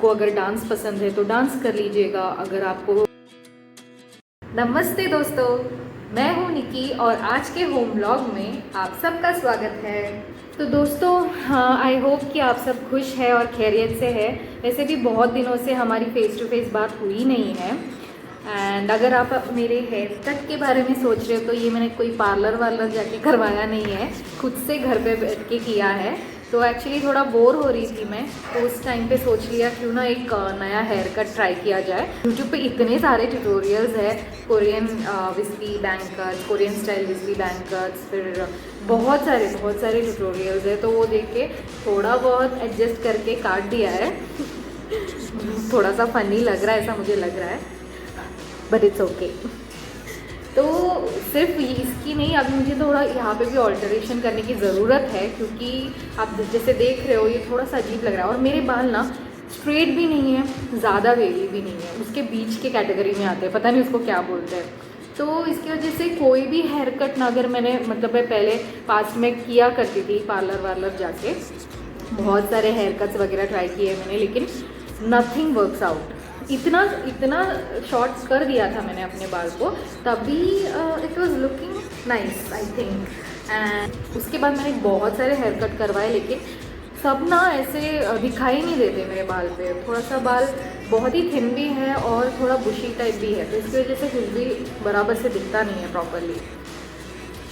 आपको अगर डांस पसंद है तो डांस कर लीजिएगा। अगर आपको नमस्ते दोस्तों, मैं हूँ निकी और आज के होम व्लॉग में आप सबका स्वागत है। तो दोस्तों हाँ, आई होप कि आप सब खुश है और खैरियत से है। वैसे भी बहुत दिनों से हमारी फेस टू फेस बात हुई नहीं है। एंड अगर आप मेरे हेयर कट के बारे में सोच रहे हो तो ये मैंने कोई पार्लर वार्लर जाके करवाया नहीं है, खुद से घर पे बैठ के किया है। तो एक्चुअली थोड़ा बोर हो रही थी मैं, तो उस टाइम पे सोच लिया क्यों ना एक नया हेयर कट ट्राई किया जाए। यूट्यूब पे इतने सारे ट्यूटोरियल्स है, Korean wispy bang cuts, Korean style wispy bang cuts, फिर बहुत सारे ट्यूटोरियल्स है। तो वो देख के थोड़ा बहुत एडजस्ट करके काट दिया है। थोड़ा सा फ़नी लग रहा है, ऐसा मुझे लग रहा है, बट इट्स ओके। तो सिर्फ इसकी नहीं, अभी मुझे थोड़ा यहाँ पे भी ऑल्टरेशन करने की ज़रूरत है, क्योंकि आप जैसे देख रहे हो ये थोड़ा सा अजीब लग रहा है। और मेरे बाल ना स्ट्रेट भी नहीं है, ज़्यादा वेवी भी नहीं है, उसके बीच के कैटेगरी में आते हैं, पता नहीं उसको क्या बोलते हैं। तो इसकी वजह से कोई भी हेयर कट ना, अगर मैंने मतलब मैं पहले पास्ट में किया करती थी पार्लर वार्लर जाके, बहुत सारे हेयर कट्स वगैरह ट्राई किए मैंने, लेकिन नथिंग वर्क्स आउट। इतना शॉर्ट कर दिया था मैंने अपने बाल को, तभी it was looking nice I think. And उसके बाद मैंने बहुत सारे हेयर कट करवाए, लेकिन सब ना ऐसे दिखाई नहीं देते मेरे बाल पे। थोड़ा सा बाल बहुत ही थिन भी है और थोड़ा बुशी टाइप भी है, तो इसकी वजह से कुछ भी बराबर से दिखता नहीं है प्रॉपरली।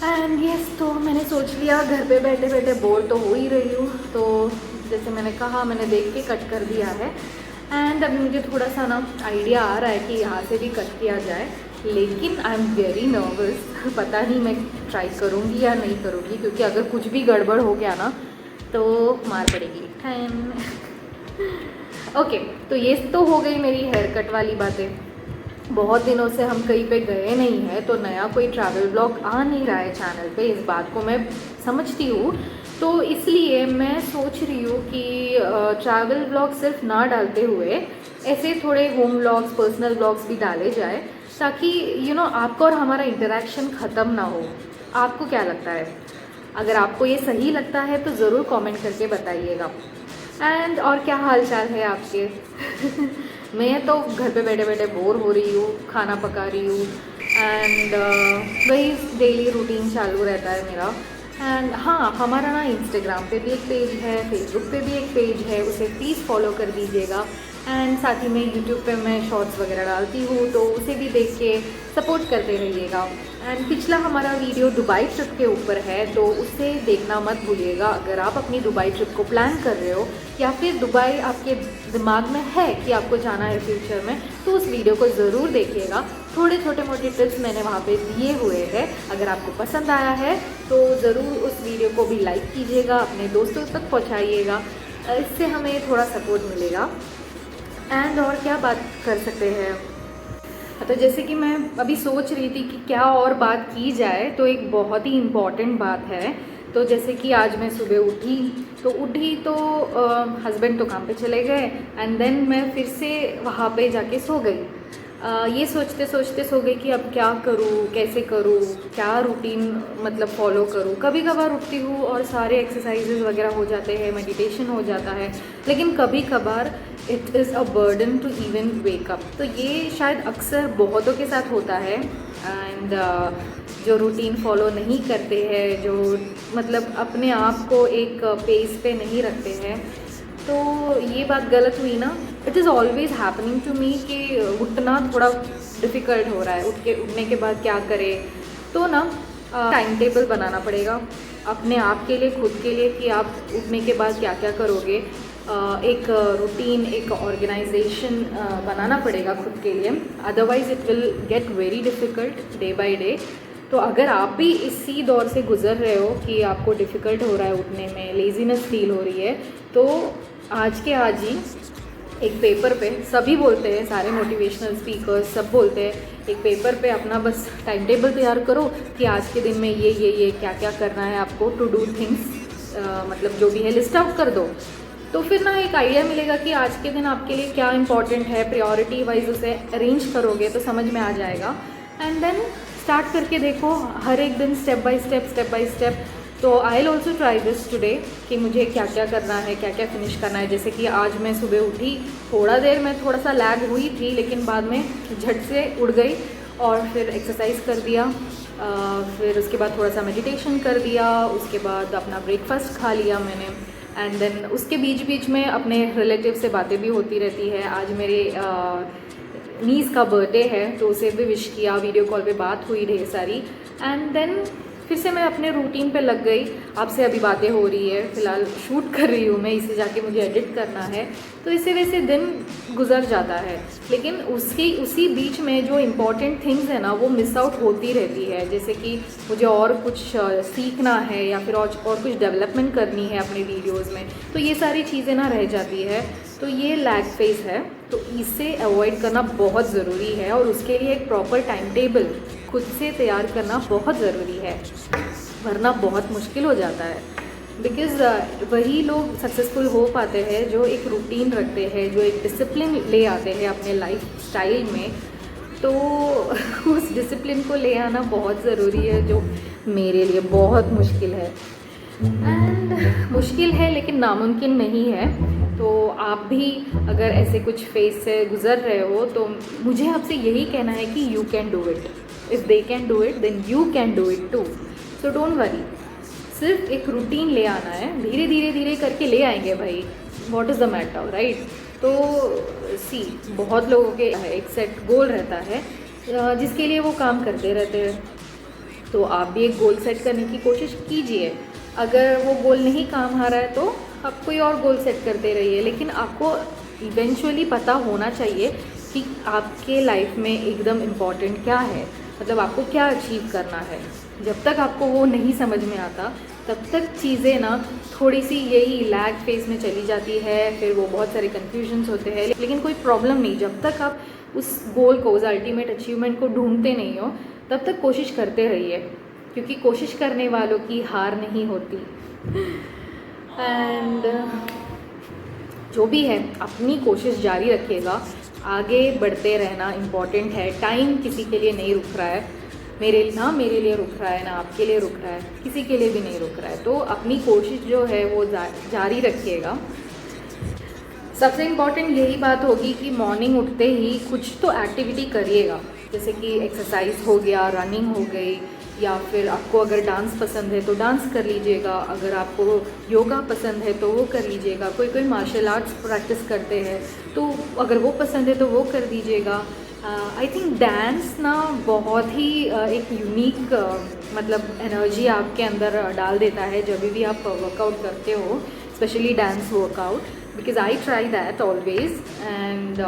एंड यस, तो मैंने सोच लिया घर पे बैठे बैठे बोर तो हो ही रही हूँ, तो जैसे मैंने कहा मैंने देख के कट कर दिया है। एंड अभी मुझे थोड़ा सा ना आइडिया आ रहा है कि यहाँ से भी कट किया जाए, लेकिन आई एम वेरी नर्वस। पता नहीं मैं ट्राई करूँगी या नहीं करूँगी, क्योंकि अगर कुछ भी गड़बड़ हो गया ना तो मार पड़ेगी। ओके, तो ये तो हो गई मेरी हेयर कट वाली बातें। बहुत दिनों से हम कहीं पे गए नहीं हैं, तो नया कोई ट्रैवल ब्लॉग आ नहीं रहा है चैनल पे, इस बात को मैं समझती हूँ। तो इसलिए मैं सोच रही हूँ कि ट्रैवल ब्लॉग सिर्फ ना डालते हुए ऐसे थोड़े होम ब्लॉग्स, पर्सनल ब्लॉग्स भी डाले जाए, ताकि आपका और हमारा इंटरेक्शन ख़त्म ना हो। आपको क्या लगता है? अगर आपको ये सही लगता है तो ज़रूर कमेंट करके बताइएगा। एंड और क्या हाल चाल है आपके? मैं तो घर पे बैठे बैठे बोर हो रही हूँ, खाना पका रही हूँ, एंड वही डेली रूटीन चालू रहता है मेरा। एंड हाँ, हमारा ना इंस्टाग्राम पे भी एक पेज है, फेसबुक पे भी एक पेज है, उसे प्लीज़ फॉलो कर दीजिएगा। एंड साथ ही में यूट्यूब पे मैं शॉर्ट्स वगैरह डालती हूँ, तो उसे भी देख के सपोर्ट करते रहिएगा। एंड पिछला हमारा वीडियो दुबई ट्रिप के ऊपर है, तो उसे देखना मत भूलिएगा। अगर आप अपनी दुबई ट्रिप को प्लान कर रहे हो, या फिर दुबई आपके दिमाग में है कि आपको जाना है फ्यूचर में, तो उस वीडियो को ज़रूर देखिएगा। थोड़े छोटे मोटे टिप्स मैंने वहाँ पे दिए हुए हैं। अगर आपको पसंद आया है तो ज़रूर उस वीडियो को भी लाइक कीजिएगा, अपने दोस्तों तक पहुँचाइएगा, इससे हमें थोड़ा सपोर्ट मिलेगा। एंड और क्या बात कर सकते हैं, तो जैसे कि मैं अभी सोच रही थी कि क्या और बात की जाए, तो एक बहुत ही इम्पॉर्टेंट बात है। तो जैसे कि आज मैं सुबह उठी तो हस्बैंड तो काम पे चले गए, एंड देन मैं फिर से वहाँ पे जाके सो गई। ये सोचते सोचते सो गई कि अब क्या करूँ, कैसे करूँ, क्या रूटीन मतलब फॉलो करूँ। कभी कभार उठती हूँ और सारे एक्सरसाइजेज वगैरह हो जाते हैं, मेडिटेशन हो जाता है, लेकिन कभी कभार it is a burden to even wake up. तो ये शायद अक्सर बहुतों के साथ होता है। एंड जो रूटीन फॉलो नहीं करते हैं, जो मतलब अपने आप को एक पेस पे नहीं रखते हैं, तो ये बात गलत हुई ना। It is always happening to me कि उठना थोड़ा डिफ़िकल्ट हो रहा है, उठने के बाद क्या करें। तो ना टाइम टेबल बनाना पड़ेगा अपने आप के लिए, खुद के लिए, कि आप उठने के बाद क्या क्या करोगे। एक रूटीन, एक ऑर्गेनाइजेशन बनाना पड़ेगा खुद के लिए, otherwise it will get very difficult day by day. तो अगर आप भी इसी दौर से गुज़र रहे हो कि आपको डिफ़िकल्ट हो रहा है उठने में, लेज़ीनेस फील हो रही है, तो आज के आज ही एक पेपर पे, सभी बोलते हैं, सारे मोटिवेशनल स्पीकर्स सब बोलते हैं, एक पेपर पे अपना बस टाइम टेबल तैयार करो कि आज के दिन में ये क्या क्या करना है आपको, टू डू थिंग्स, मतलब जो भी है लिस्ट आउट कर दो। तो फिर ना एक आइडिया मिलेगा कि आज के दिन आपके लिए क्या इंपॉर्टेंट है, प्रायोरिटी वाइज उसे अरेंज करोगे तो समझ में आ जाएगा। एंड देन स्टार्ट करके देखो, हर एक दिन स्टेप बाय स्टेप तो I will also try this today कि मुझे क्या क्या करना है, क्या क्या फिनिश करना है। जैसे कि आज मैं सुबह उठी, थोड़ा देर में थोड़ा सा लैग हुई थी, लेकिन बाद में झट से उड़ गई और फिर एक्सरसाइज कर दिया, फिर उसके बाद थोड़ा सा मेडिटेशन कर दिया, उसके बाद अपना ब्रेकफास्ट खा लिया मैंने, एंड देन उसके बीच बीच में अपने रिलेटिव से बातें भी होती रहती है। आज मेरे नीस का बर्थडे है तो उसे भी विश किया, वीडियो कॉल पे बात हुई ढेर सारी, एंड देन फिर से मैं अपने रूटीन पे लग गई। आपसे अभी बातें हो रही है, फ़िलहाल शूट कर रही हूँ मैं, इसे जाके मुझे एडिट करना है, तो इसे वैसे दिन गुजर जाता है। लेकिन उसी बीच में जो इम्पॉर्टेंट थिंग्स है ना वो मिस आउट होती रहती है। जैसे कि मुझे और कुछ सीखना है या फिर और कुछ डेवलपमेंट करनी है अपने वीडियोज़ में, तो ये सारी चीज़ें ना रह जाती है। तो ये लैग फेज है, तो इसे अवॉइड करना बहुत ज़रूरी है और उसके लिए एक प्रॉपर टाइम टेबल खुद से तैयार करना बहुत ज़रूरी है, वरना बहुत मुश्किल हो जाता है। बिकॉज़ वही लोग सक्सेसफुल हो पाते हैं जो एक रूटीन रखते हैं, जो एक डिसिप्लिन ले आते हैं अपने लाइफ स्टाइल में। तो उस डिसिप्लिन को ले आना बहुत ज़रूरी है, जो मेरे लिए बहुत मुश्किल है। एंड मुश्किल है लेकिन नामुमकिन नहीं है। तो आप भी अगर ऐसे कुछ फेज से गुज़र रहे हो तो मुझे आपसे यही कहना है कि you can do it. If they can do it then you can do it too. So don't worry, सिर्फ एक रूटीन ले आना है, धीरे धीरे धीरे करके ले आएंगे भाई। What is the matter, right? तो सी, बहुत लोगों के एक सेट गोल रहता है जिसके लिए वो काम करते रहते हैं। तो आप भी एक गोल सेट करने की कोशिश कीजिए। अगर वो गोल नहीं काम आ रहा है तो आप कोई और गोल सेट करते रहिए, लेकिन आपको इवेंचुअली पता होना चाहिए कि आपके लाइफ में एकदम इम्पॉर्टेंट क्या है, मतलब आपको क्या अचीव करना है। जब तक आपको वो नहीं समझ में आता तब तक चीज़ें ना थोड़ी सी यही लैग फेज में चली जाती है, फिर वो बहुत सारे कन्फ्यूजन्स होते हैं। लेकिन कोई प्रॉब्लम नहीं, जब तक आप उस गोल को, उस अल्टीमेट अचीवमेंट को ढूंढते नहीं हो तब तक कोशिश करते रहिए, क्योंकि कोशिश करने वालों की हार नहीं होती। एंड जो भी है अपनी कोशिश जारी रखिएगा, आगे बढ़ते रहना इम्पॉर्टेंट है। टाइम किसी के लिए नहीं रुक रहा है, मेरे लिए रुक रहा है, ना आपके लिए रुक रहा है, किसी के लिए भी नहीं रुक रहा है। तो अपनी कोशिश जो है वो जारी रखिएगा। सबसे इम्पॉर्टेंट यही बात होगी कि मॉर्निंग उठते ही कुछ तो एक्टिविटी करिएगा, जैसे कि एक्सरसाइज हो गया, रनिंग हो गई, या फिर आपको अगर डांस पसंद है तो डांस कर लीजिएगा, अगर आपको योगा पसंद है तो वो कर लीजिएगा, कोई कोई मार्शल आर्ट्स प्रैक्टिस करते हैं तो अगर वो पसंद है तो वो कर दीजिएगा। आई थिंक डांस ना बहुत ही एक यूनिक मतलब एनर्जी आपके अंदर डाल देता है जब भी आप वर्कआउट करते हो, specially dance workout, because I try that always. And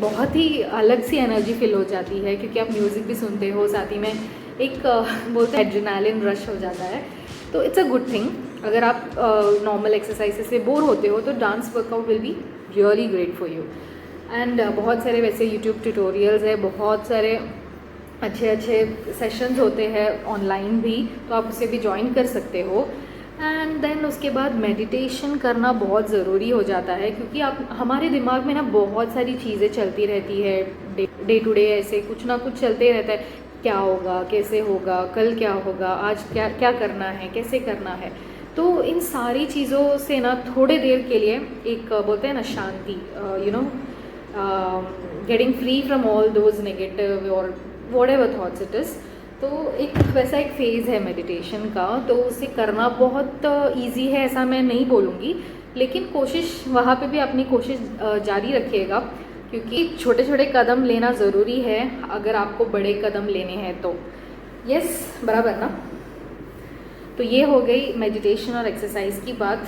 बहुत ही अलग सी एनर्जी फील हो जाती है, क्योंकि आप म्यूज़िक भी सुनते हो, साथ ही में एक बोलते हैं एड्रेनालिन रश हो जाता है। तो इट्स अ गुड थिंग। अगर आप नॉर्मल एक्सरसाइज से बोर होते हो तो dance workout will be really great for you. And बहुत सारे वैसे यूट्यूब ट्यूटोरियल्स है, बहुत सारे अच्छे अच्छे सेशंस होते हैं ऑनलाइन भी, तो आप उसे भी ज्वाइन कर सकते हो। एंड देन उसके बाद मेडिटेशन करना बहुत ज़रूरी हो जाता है, क्योंकि आप हमारे दिमाग में ना बहुत सारी चीज़ें चलती रहती है, डे टू डे ऐसे कुछ ना कुछ चलते रहता है। क्या होगा, कैसे होगा, कल क्या होगा, आज क्या क्या करना है, कैसे करना है। तो इन सारी चीज़ों से ना थोड़े देर के लिए एक बोलते हैं ना शांति, getting free from all those negative और व्हाटएवर थॉट्स इट इज़। तो एक वैसा एक फेज़ है मेडिटेशन का, तो उसे करना बहुत इजी है ऐसा मैं नहीं बोलूँगी, लेकिन कोशिश वहाँ पे भी अपनी कोशिश जारी रखिएगा, क्योंकि छोटे छोटे कदम लेना ज़रूरी है अगर आपको बड़े कदम लेने हैं तो। यस, बराबर ना? तो ये हो गई मेडिटेशन और एक्सरसाइज की बात।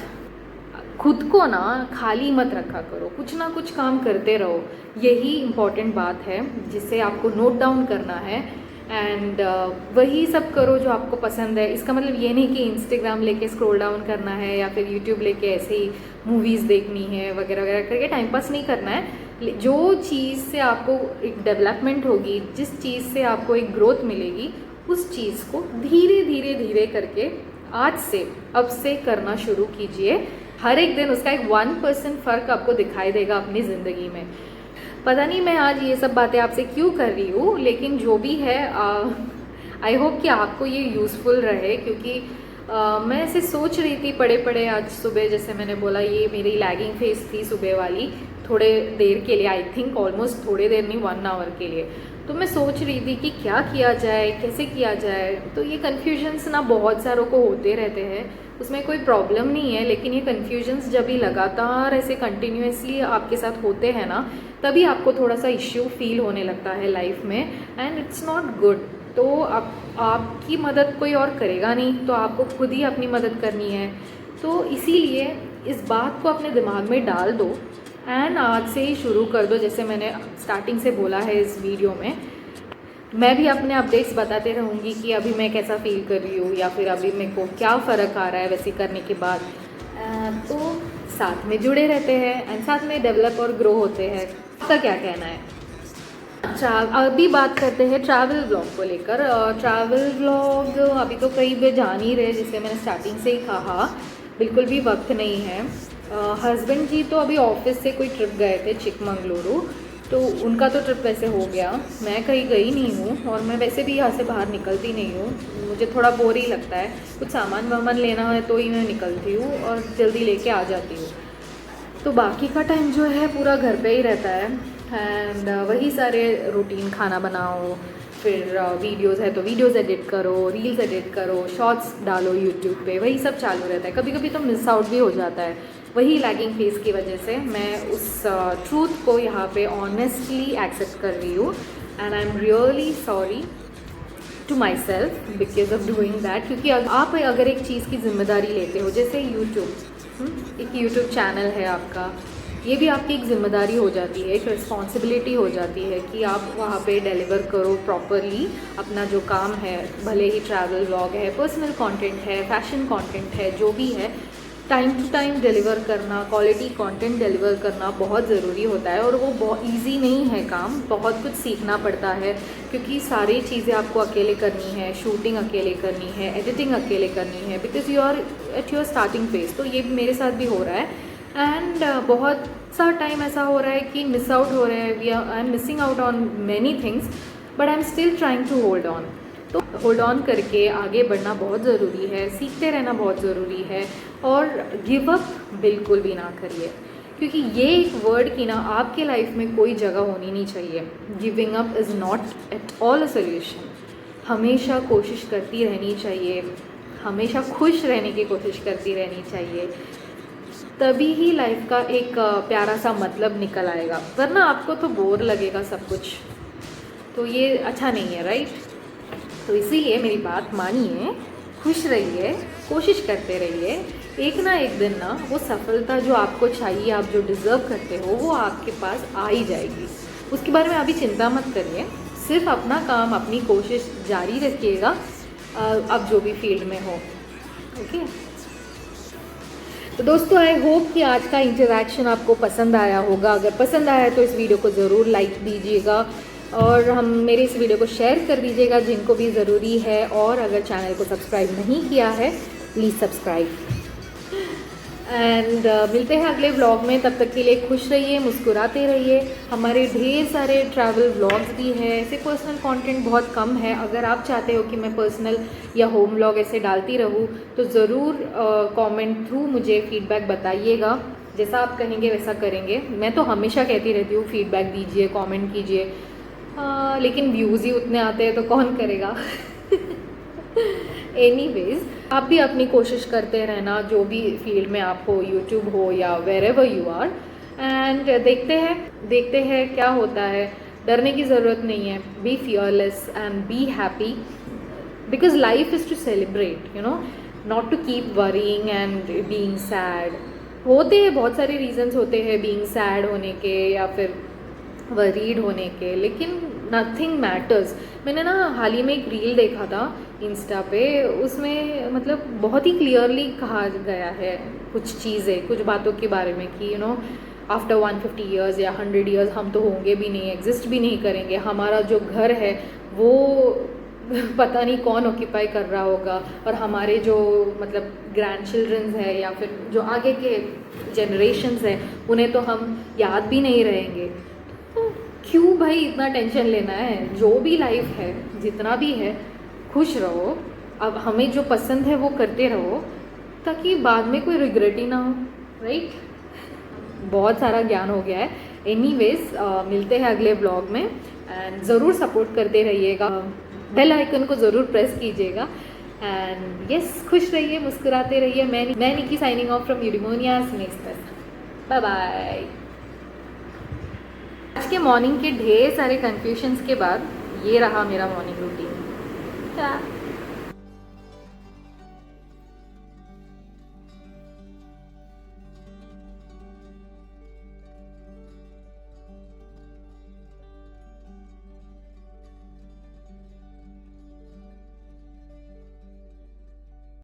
खुद को ना खाली मत रखा करो, कुछ ना कुछ काम करते रहो, यही इम्पॉर्टेंट बात है जिसे आपको नोट डाउन करना है। एंड वही सब करो जो आपको पसंद है। इसका मतलब ये नहीं कि इंस्टाग्राम लेके स्क्रॉल डाउन करना है या फिर यूट्यूब लेके ऐसे ही मूवीज़ देखनी है वगैरह वगैरह करके टाइम पास नहीं करना है। जो चीज़ से आपको एक डेवलपमेंट होगी, जिस चीज़ से आपको एक ग्रोथ मिलेगी, उस चीज़ को धीरे धीरे धीरे करके आज से, अब से करना शुरू कीजिए। हर एक दिन उसका एक 1% फ़र्क आपको दिखाई देगा अपनी ज़िंदगी में। पता नहीं मैं आज ये सब बातें आपसे क्यों कर रही हूँ, लेकिन जो भी है आई होप कि आपको ये यूज़फुल रहे, क्योंकि मैं ऐसे सोच रही थी पड़े पड़े आज सुबह, जैसे मैंने बोला ये मेरी लैगिंग फेस थी सुबह वाली, थोड़े देर के लिए, आई थिंक ऑलमोस्ट थोड़े देर नहीं 1 आवर के लिए। तो मैं सोच रही थी कि क्या किया जाए, कैसे किया जाए। तो ये कन्फ्यूजन्स ना बहुत सारों को होते रहते हैं, उसमें कोई प्रॉब्लम नहीं है, लेकिन ये कन्फ्यूजन्स जब भी लगातार ऐसे कंटिन्यूसली आपके साथ होते हैं ना, तभी आपको थोड़ा सा इश्यू फील होने लगता है लाइफ में, एंड इट्स नॉट गुड। तो आपकी मदद कोई और करेगा नहीं, तो आपको खुद ही अपनी मदद करनी है। तो इसीलिए इस बात को अपने दिमाग में डाल दो एंड आज से ही शुरू कर दो। जैसे मैंने स्टार्टिंग से बोला है इस वीडियो में, मैं भी अपने अपडेट्स बताते रहूँगी कि अभी मैं कैसा फील कर रही हूँ, या फिर अभी मेरे को क्या फ़र्क आ रहा है वैसे करने के बाद। तो साथ में जुड़े रहते हैं एंड साथ में डेवलप और ग्रो होते हैं। आपका क्या कहना है? अच्छा, अभी बात करते हैं ट्रैवल व्लॉग को लेकर। ट्रैवल व्लॉग अभी तो कहीं भी जा नहीं रहे, जैसे मैंने स्टार्टिंग से ही कहा, बिल्कुल भी वक्त नहीं है। हस्बैंड जी तो अभी ऑफिस से कोई ट्रिप गए थे चिकमंगलुरु, तो उनका तो ट्रिप वैसे हो गया। मैं कहीं गई नहीं हूँ और मैं वैसे भी यहाँ से बाहर निकलती नहीं हूँ, मुझे थोड़ा बोर ही लगता है। कुछ सामान वामान लेना है तो ही मैं निकलती हूँ और जल्दी लेके आ जाती हूँ। तो बाकी का टाइम जो है पूरा घर पे ही रहता है एंड वही सारे रूटीन, खाना बनाओ, फिर वीडियोज़ है तो वीडियोज़ एडिट करो, रील्स एडिट करो, शॉर्ट्स डालो यूट्यूब पे, वही सब चालू रहता है। कभी कभी तो मिस आउट भी हो जाता है, वही लैगिंग फेस की वजह से। मैं उस ट्रूथ को यहाँ पे ऑनेस्टली एक्सेप्ट कर रही हूँ and I am really sorry to myself because of doing that. क्योंकि आप अगर एक चीज़ की जिम्मेदारी लेते हो, जैसे यूट्यूब, एक यूट्यूब चैनल है आपका, ये भी आपकी एक जिम्मेदारी हो जाती है, एक रिस्पॉन्सिबिलिटी हो जाती है कि आप वहाँ पे डिलीवर करो प्रॉपरली अपना जो काम है, भले ही ट्रैवल व्लॉग है, पर्सनल कंटेंट है, फैशन कंटेंट है, जो भी है, टाइम टू टाइम डिलीवर करना, क्वालिटी कंटेंट डिलीवर करना बहुत ज़रूरी होता है। और वो बहुत ईजी नहीं है काम, बहुत कुछ सीखना पड़ता है, क्योंकि सारी चीज़ें आपको अकेले करनी है, शूटिंग अकेले करनी है, एडिटिंग अकेले करनी है, because you are at your starting phase. तो ये मेरे साथ भी हो रहा है एंड बहुत सा टाइम ऐसा हो रहा है कि मिस आउट हो रहे हैं, I am missing out on many things, but I am still trying to hold on. तो होल्ड ऑन करके आगे बढ़ना बहुत ज़रूरी है, सीखते रहना बहुत ज़रूरी है, और गिव अप बिल्कुल भी ना करिए, क्योंकि ये एक वर्ड की ना आपके लाइफ में कोई जगह होनी नहीं चाहिए। Giving up is not at all a solution. हमेशा कोशिश करती रहनी चाहिए, हमेशा खुश रहने की कोशिश करती रहनी चाहिए, तभी ही लाइफ का एक प्यारा सा मतलब निकल आएगा, वरना आपको तो बोर लगेगा सब कुछ, तो ये अच्छा नहीं है, राइट? तो इसीलिए मेरी बात मानिए, खुश रहिए, कोशिश करते रहिए, एक ना एक दिन ना वो सफलता जो आपको चाहिए, आप जो डिज़र्व करते हो, वो आपके पास आ ही जाएगी। उसके बारे में अभी चिंता मत करिए, सिर्फ अपना काम, अपनी कोशिश जारी रखिएगा, अब जो भी फील्ड में हो। ओके, तो दोस्तों आई होप कि आज का इंटरेक्शन आपको पसंद आया होगा। अगर पसंद आया तो इस वीडियो को ज़रूर लाइक दीजिएगा और हम मेरे इस वीडियो को शेयर कर दीजिएगा जिनको भी ज़रूरी है, और अगर चैनल को सब्सक्राइब नहीं किया है प्लीज़ सब्सक्राइब। एंड मिलते हैं अगले व्लॉग में, तब तक के लिए खुश रहिए, मुस्कुराते रहिए। हमारे ढेर सारे ट्रैवल व्लॉग्स भी हैं, ऐसे पर्सनल कंटेंट बहुत कम है। अगर आप चाहते हो कि मैं पर्सनल या होम व्लॉग ऐसे डालती रहूँ तो ज़रूर कमेंट थ्रू मुझे फीडबैक बताइएगा, जैसा आप कहेंगे वैसा करेंगे। मैं तो हमेशा कहती रहती हूँ फीडबैक दीजिए, कमेंट कीजिए, लेकिन व्यूज़ ही उतने आते हैं तो कौन करेगा। एनीवेज, आप भी अपनी कोशिश करते रहना, जो भी फील्ड में आप हो, यूट्यूब हो या wherever you are, and देखते हैं क्या होता है। डरने की ज़रूरत नहीं है, be fearless and be happy, because life is to celebrate, you know, not to keep worrying and being sad. होते हैं बहुत सारे रीजंस होते हैं बीइंग सैड होने के या फिर वरीड होने के, लेकिन नथिंग मैटर्स। मैंने ना हाल ही में एक रील देखा था इंस्टा पे, उसमें मतलब बहुत ही क्लियरली कहा गया है कुछ चीज़ें, कुछ बातों के बारे में कि यू नो आफ्टर 150 ईयर्स या 100 ईयर्स हम तो होंगे भी नहीं, एग्जिस्ट भी नहीं करेंगे। हमारा जो घर है वो पता नहीं कौन ऑक्यूपाई कर रहा होगा, और हमारे जो मतलब ग्रैंड चिल्ड्रंस है या फिर जो आगे के जनरेशन्स हैं उन्हें तो हम याद भी नहीं रहेंगे। तो क्यों भाई इतना टेंशन लेना है? जो भी लाइफ है, जितना भी है, खुश रहो, अब हमें जो पसंद है वो करते रहो, ताकि बाद में कोई रिग्रेट ही ना हो, राइट। बहुत सारा ज्ञान हो गया है। एनीवेज मिलते हैं अगले ब्लॉग में, एंड ज़रूर सपोर्ट करते रहिएगा, बेल आइकन को ज़रूर प्रेस कीजिएगा, एंड यस, खुश रहिए, मुस्कुराते रहिए। मैं Nikki signing off from Eudaimonia's next. Bye bye. आज के मॉर्निंग के ढेर सारे कन्फ्यूजन्स के बाद ये रहा मेरा मॉर्निंग रूटीन।